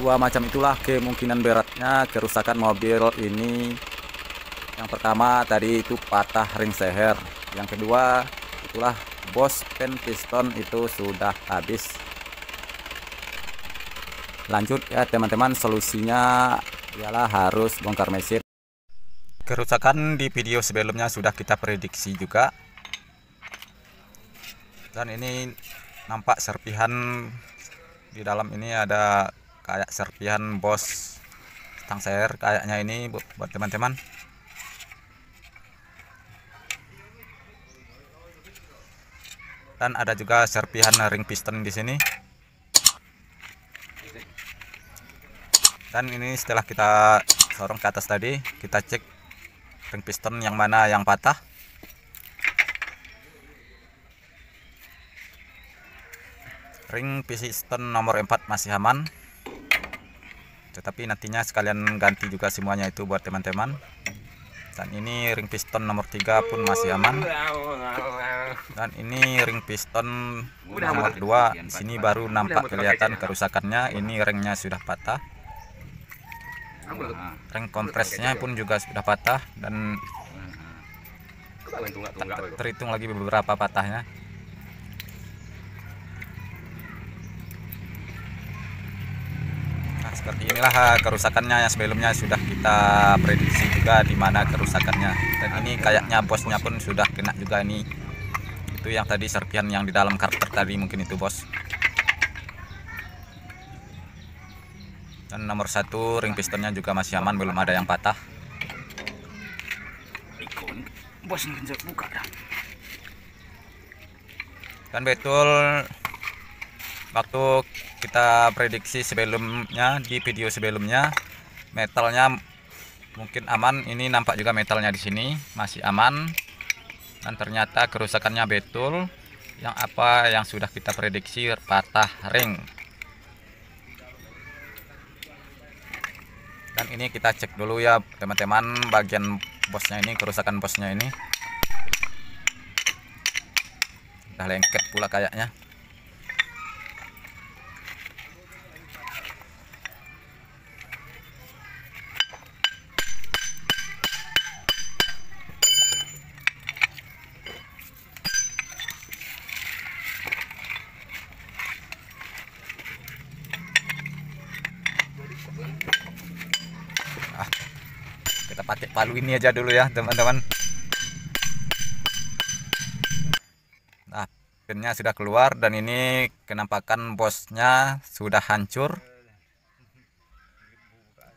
dua macam itulah kemungkinan beratnya kerusakan mobil ini. Yang pertama tadi itu patah ring seher, yang kedua itulah bos pen piston itu sudah habis. Lanjut ya teman-teman, solusinya ialah harus bongkar mesin. Kerusakan di video sebelumnya sudah kita prediksi juga, dan ini nampak serpihan di dalam ini, ada kayak serpihan bos stang seher kayaknya ini buat teman-teman. Dan ada juga serpihan ring piston di sini. Dan ini setelah kita sorong ke atas tadi, kita cek ring piston yang mana yang patah. Ring piston nomor 4 masih aman, tetapi nantinya sekalian ganti juga semuanya itu buat teman-teman. Dan ini ring piston nomor 3 pun masih aman. Dan ini ring piston nomor 2, di sini baru nampak kelihatan kerusakannya. Ini ringnya sudah patah. Ring kompresnya pun juga sudah patah, dan terhitung lagi beberapa patahnya. Nah, seperti inilah kerusakannya yang sebelumnya sudah kita prediksi juga di mana kerusakannya. Dan ini kayaknya bosnya pun sudah kena juga ini. Itu yang tadi serpihan yang di dalam karter tadi, mungkin itu bos. Dan nomor 1 ring pistonnya juga masih aman, belum ada yang patah. Dan betul waktu kita prediksi sebelumnya, di video sebelumnya, metalnya mungkin aman. Ini nampak juga metalnya di sini masih aman, dan ternyata kerusakannya betul yang sudah kita prediksi, patah ring. Dan ini kita cek dulu ya teman-teman, bagian bosnya ini, kerusakan bosnya ini udah lengket pula kayaknya. Kita pakai palu ini aja dulu ya teman-teman. Nah, pinnya sudah keluar, dan ini kenampakan bosnya sudah hancur.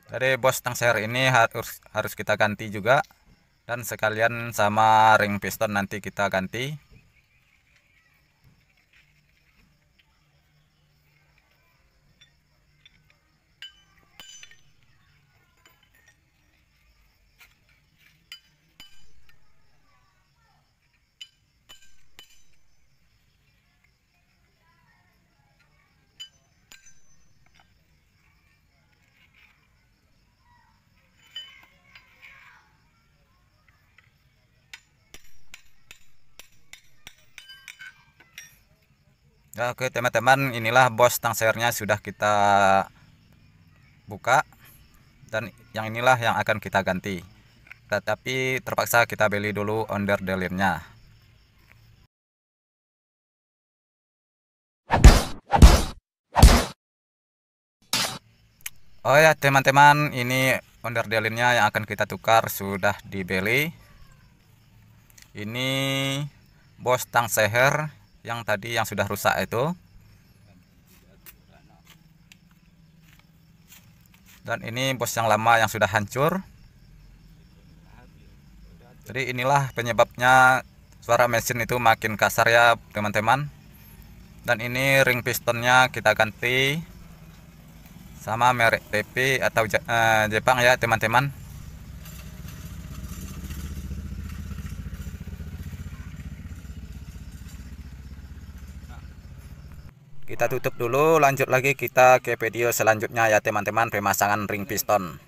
Jadi bos stang seher ini harus kita ganti juga, dan sekalian sama ring piston nanti kita ganti. Ya, oke teman-teman, inilah bos stang sehernya sudah kita buka, dan yang inilah yang akan kita ganti. Tetapi terpaksa kita beli dulu onderdilnya. Oh ya teman-teman, ini onderdilnya yang akan kita tukar sudah dibeli. Ini bos stang seher yang tadi yang sudah rusak itu. Dan ini bos yang lama yang sudah hancur. Jadi inilah penyebabnya suara mesin itu makin kasar ya teman-teman. Dan ini ring pistonnya kita ganti sama merek TP atau Jepang ya teman-teman. Kita tutup dulu, lanjut lagi kita ke video selanjutnya ya teman-teman, pemasangan ring piston.